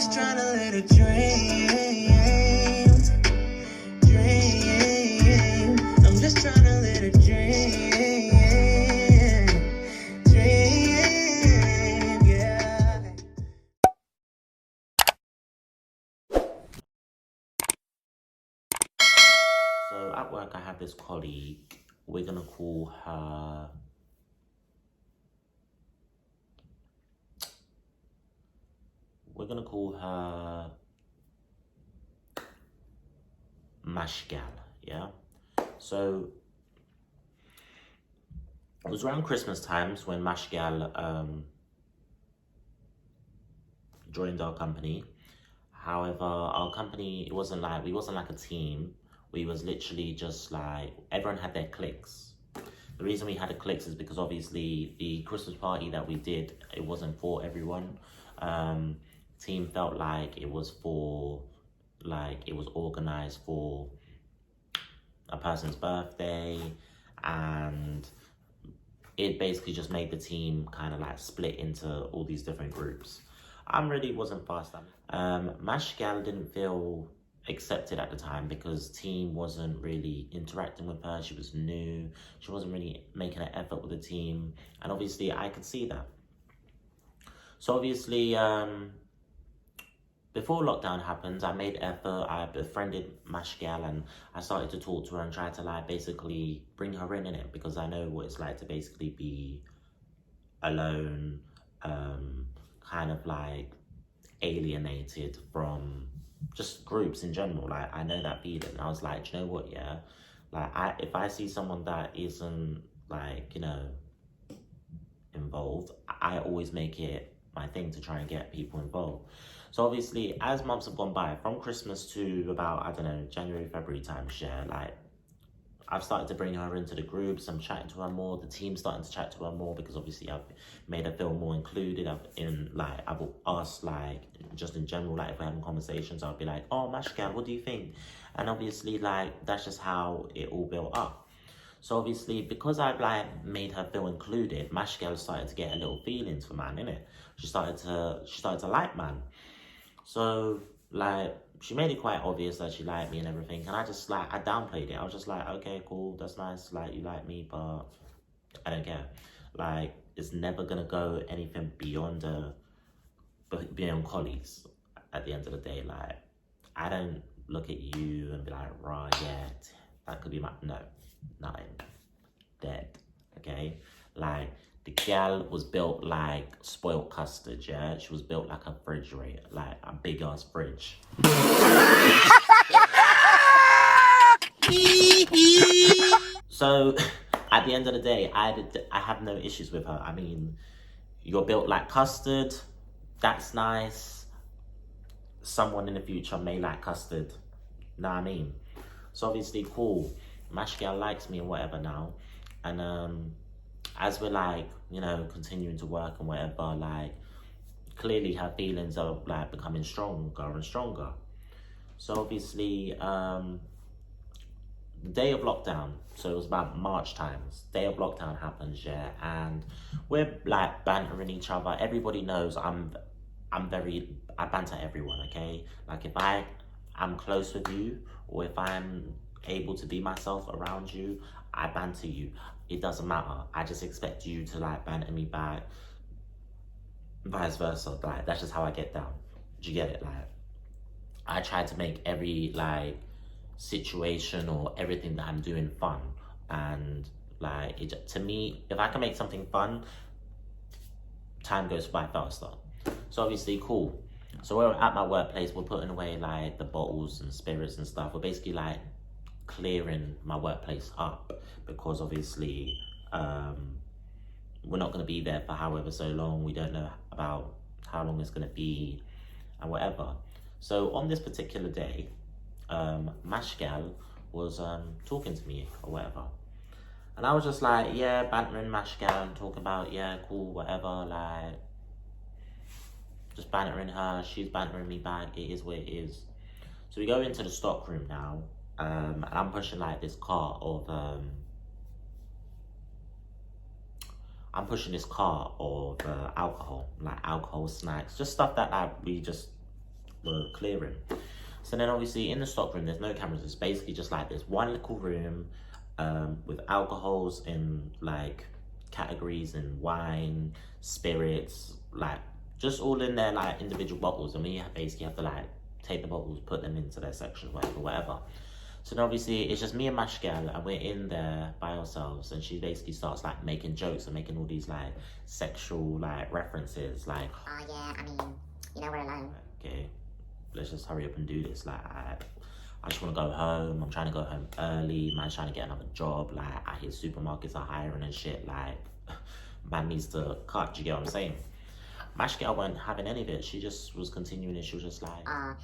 just trying to let it dream. I'm just trying to let it dream, yeah. So at work, I have this colleague. We're gonna call her. We're gonna call her Mashgal. Yeah. So it was around Christmas times when Mashgal joined our company. However, our company, we wasn't like a team. We was literally just like, everyone had their cliques. The reason we had a cliques is because obviously the Christmas party that we did, it wasn't for everyone. Team felt like it was organized for a person's birthday, and it basically just made the team kind of like split into all these different groups. I really wasn't fast. Mashgal didn't feel accepted at the time because team wasn't really interacting with her. She was new. She wasn't really making an effort with the team. And obviously I could see that. So obviously, before lockdown happened, I made effort. I befriended Mashgal and I started to talk to her and try to like basically bring her in it, because I know what it's like to basically be alone, kind of like alienated from just groups in general. Like, I know that feeling. I was like, do you know what, yeah, like if I see someone that isn't like, you know, involved, I always make it my thing to try and get people involved. So obviously, as months have gone by, from Christmas to about, I don't know, January, February time, yeah, like I've started to bring her into the groups. I'm chatting to her more. The team's starting to chat to her more because obviously I've made her feel more included. I've asked, like, just in general, like if we're having conversations, I'll be like, oh, Mashgal, what do you think? And obviously, like, that's just how it all built up. So obviously, because I've like made her feel included, Mashgal started to get a little feelings for man, innit? She started to like man. So like, she made it quite obvious that she liked me and everything, and I downplayed it. I was just like, okay, cool, that's nice, like, you like me, but I don't care. Like, it's never gonna go anything beyond colleagues at the end of the day. Like, I don't look at you and be like, right, yeah, that could be my, no, nothing, dead, okay? Like, the gal was built like spoiled custard, yeah? She was built like a refrigerator, like a big ass fridge. So, at the end of the day, I have no issues with her. I mean, you're built like custard, that's nice. Someone in the future may like custard, know what I mean? So obviously, cool. Mashgal likes me and whatever now. And as we're like, you know, continuing to work and whatever, like, clearly her feelings are like becoming stronger and stronger. So obviously, the day of lockdown, so it was about March times, day of lockdown happens, yeah, and we're like bantering each other. Everybody knows I banter everyone, okay? Like, if I'm close with you, or if I'm able to be myself around you, I banter you. It doesn't matter. I just expect you to like banter me back, vice versa. Like, that's just how I get down. Do you get it? Like, I try to make every like situation or everything that I'm doing fun, and like, to me, if I can make something fun, time goes by faster. So obviously, cool. So we're at my workplace, we're putting away like the bottles and spirits and stuff. We're basically like clearing my workplace up, because obviously we're not going to be there for however so long. We don't know about how long it's going to be and whatever. So on this particular day, Mashgal was talking to me or whatever, and I was just like, yeah, bantering Mashgal and talking about, yeah, cool, whatever, like, just bantering her, she's bantering me back, it is what it is. So we go into the stock room now, and I'm pushing like this cart of alcohol, like alcohol, snacks, just stuff that like we just were clearing. So then obviously in the stock room, there's no cameras. It's basically just like this one little room with alcohols in like categories and wine, spirits, like just all in there like individual bottles. And we basically have to like take the bottles, put them into their section, whatever. So then obviously it's just me and Mashgal, and we're in there by ourselves, and she basically starts like making jokes and making all these like sexual like references, like, oh yeah, I mean, you know, we're alone. okay, let's just hurry up and do this. Like, I just want to go home. I'm trying to go home early. Man's trying to get another job. Like, I hear supermarkets are hiring and shit. Like, man needs to cut. Do you get what I'm saying? Mashgal wasn't having any of it. She just was continuing it. She was just like, I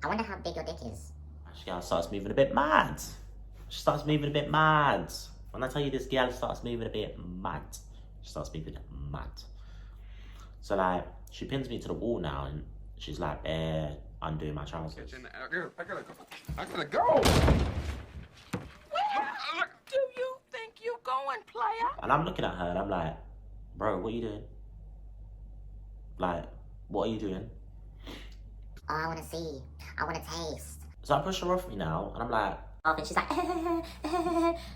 wonder how big your dick is. Mashgal starts moving a bit mad. She starts moving a bit mad. When I tell you this girl starts moving a bit mad, she starts moving mad. So like, she pins me to the wall now, and she's like, undoing my trousers. I gotta go. Where do you think you going, player? And I'm looking at her and I'm like, bro, what are you doing? Like, what are you doing? Oh, I want to see. I want to taste. So I push her off me now, and I'm like, Oh, and she's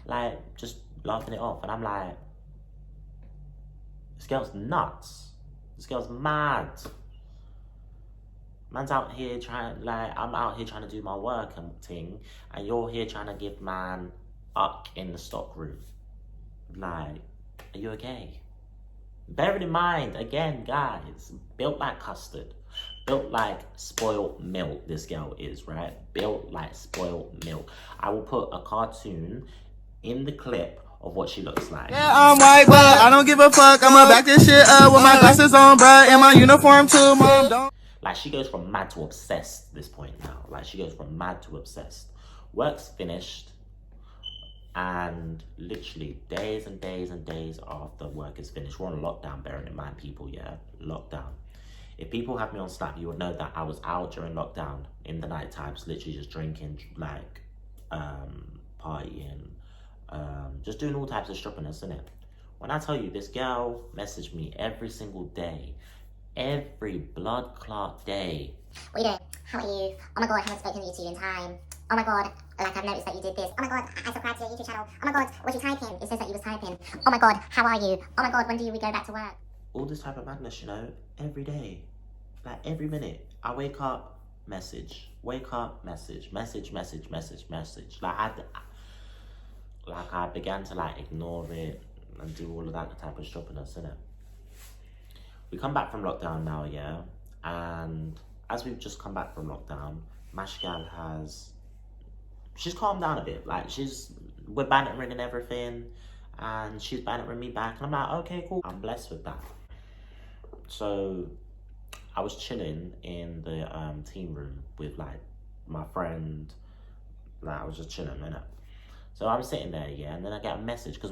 like, just laughing it off. And I'm like, this girl's nuts. This girl's mad. Man's out here trying, like, I'm out here trying to do my work and thing, and you're here trying to give man up in the stock room. Like, are you okay? Bearing in mind, again, guys, built like custard. Built like spoiled milk, this girl is, right? Built like spoiled milk. I will put a cartoon in the clip of what she looks like. Yeah, I'm white, but I don't give a fuck. I'ma back this shit up with my glasses on, bruh, and my uniform too, mom. Don't. Like, she goes from mad to obsessed at this point now. Like, she goes from mad to obsessed. Work's finished, and literally days and days and days after work is finished, we're on lockdown, bearing in mind, people, yeah? Lockdown. If people have me on Snap, you would know that I was out during lockdown in the night times, literally just drinking, like, partying, just doing all types of stupidness, innit? When I tell you, this girl messaged me every single day, every blood clot day. What are you doing? How are you? Oh my god, I haven't spoken to you in time. Oh my god, like I've noticed that you did this. Oh my god, I subscribed to your YouTube channel. Oh my god, what you typing? It says that you was typing. Oh my god, how are you? Oh my god, when do we go back to work? All this type of madness, you know, every day. Like, every minute. I wake up, message. Wake up, message. Message, message, message, message. Like, I began to, like, ignore it and do all of that type of stupidness, innit? We come back from lockdown now, yeah? And as we've just come back from lockdown, Mashgal she's calmed down a bit. Like, we're bantering and everything, and she's bantering me back, and I'm like, okay, cool. I'm blessed with that. So I was chilling in the team room with like my friend. Like, I was just chilling, innit? So I'm sitting there, yeah, and then I get a message, because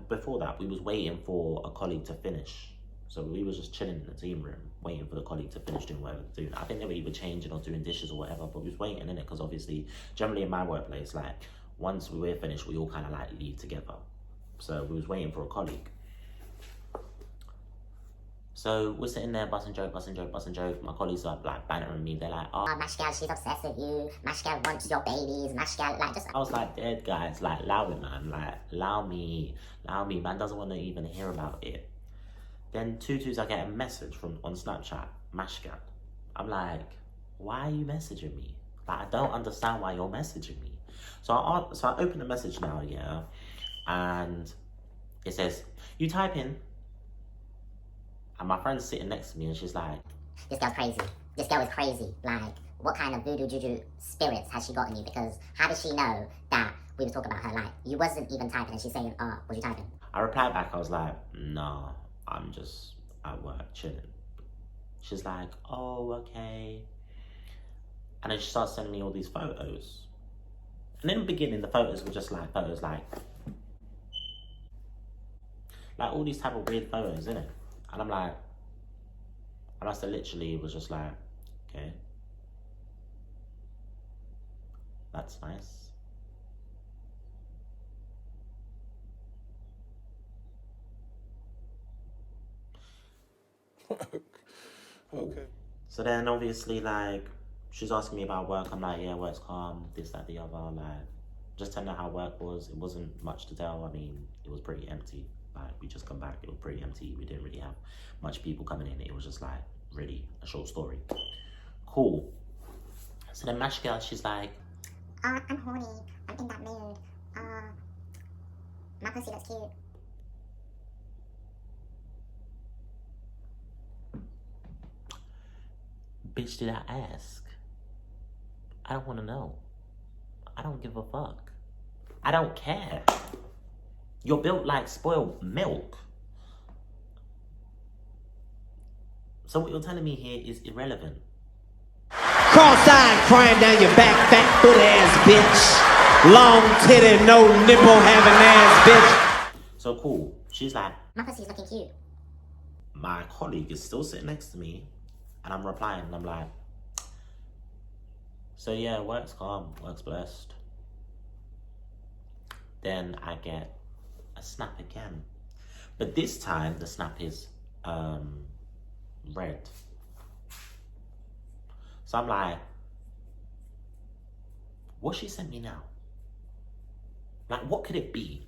before that we was waiting for a colleague to finish. So we was just chilling in the team room, waiting for the colleague to finish doing whatever they're doing. I think they were either changing or doing dishes or whatever, but we was waiting, innit? Because obviously, generally in my workplace, like, once we were finished, we all kind of like leave together. So we was waiting for a colleague. So we're sitting there, busting joke. My colleagues are like bantering me. They're like, oh, Mashgal, she's obsessed with you. Mashgal wants your babies. Mashgal, like, just... I was like, dead guys, like, allow it, man. Like, allow me. Man doesn't want to even hear about it. Then I get a message on Snapchat, Mashgal. I'm like, why are you messaging me? Like, I don't understand why you're messaging me. So I open the message now, yeah, and it says, you type in. And my friend's sitting next to me, and she's like, This girl's crazy. This girl is crazy. Like, what kind of voodoo juju spirits has she got in you? Because how does she know that we were talking about her? Like, you wasn't even typing, and she's saying, was you typing? I replied back, I was like, nah, I'm just at work chilling. She's like, oh, okay. And then she starts sending me all these photos. And in the beginning, the photos were just like photos like all these type of weird photos, innit? And I'm like, I must have literally was just like, okay, that's nice. Okay. So then obviously like she's asking me about work. I'm like, yeah, work's calm, this, that, the other. Like just telling her how work was. It wasn't much to tell. I mean, it was pretty empty. Like we just come back, it was pretty empty. We didn't really have much people coming in. It was just like really a short story. Cool. So then Mash Girl, she's like, I'm horny. I'm in that mood. My pussy looks cute. bitch, did I ask? I don't want to know. I don't give a fuck. I don't care. You're built like spoiled milk. So what you're telling me here is irrelevant. Cross-eyed crying down your back, fat foot ass bitch. Long titty, no nipple having ass bitch. So cool. She's like, My pussy's looking cute. my colleague is still sitting next to me and I'm replying and I'm like, so yeah, work's calm, work's blessed. Then I get a snap again. But this time the snap is red. So I'm like, what she sent me now? Like, what could it be?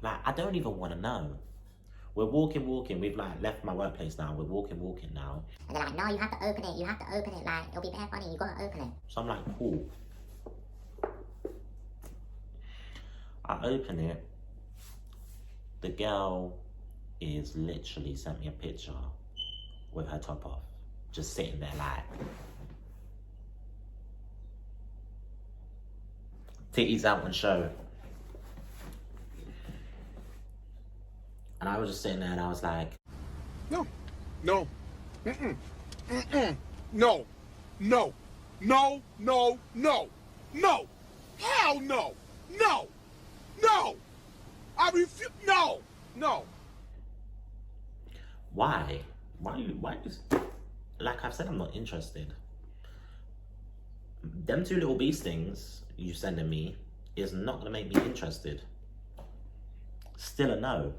Like, I don't even want to know. We're walking. We've like left my workplace now. We're walking now. And they're like, no, you have to open it. You have to open it. Like, it'll be bare funny. You gotta open it. So I'm like, cool. I open it. The girl is literally sent me a picture with her top off. Just sitting there like. Titties out and show. And I was just sitting there and I was like, No. No. Mm-mm. Mm-mm. No. No. No. No. No. No. Hell no. No. No. I refuse. No. No. why? Why you, like I've said, I'm not interested. Them two little beast things you sending me is not gonna make me interested. Still a no.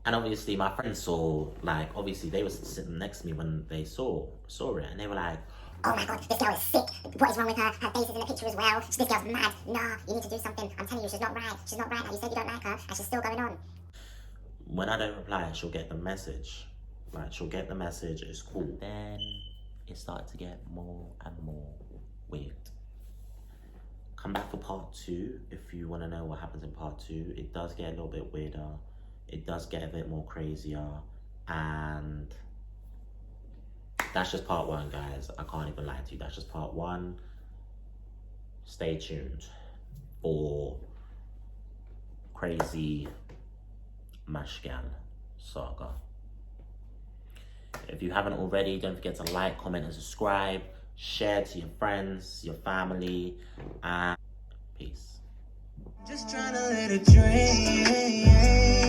And obviously my friends saw, like, obviously they were sitting next to me when they saw it, and they were like, Oh my god, this girl is sick. What is wrong with her? Her face is in the picture as well. This girl's mad. Nah, you need to do something. I'm telling you, she's not right. She's not right. Now, you said you don't like her, and she's still going on. when I don't reply, she'll get the message. Like, she'll get the message, it's cool. Then it started to get more and more weird. Come back for part 2 if you want to know what happens in part 2. It does get a little bit weirder. It does get a bit more crazier. And that's just part 1, guys. I can't even lie to you. That's just part 1. Stay tuned for crazy Mashgal saga. If you haven't already, don't forget to like, comment, and subscribe. Share to your friends, your family, and peace. Just trying to let it drain.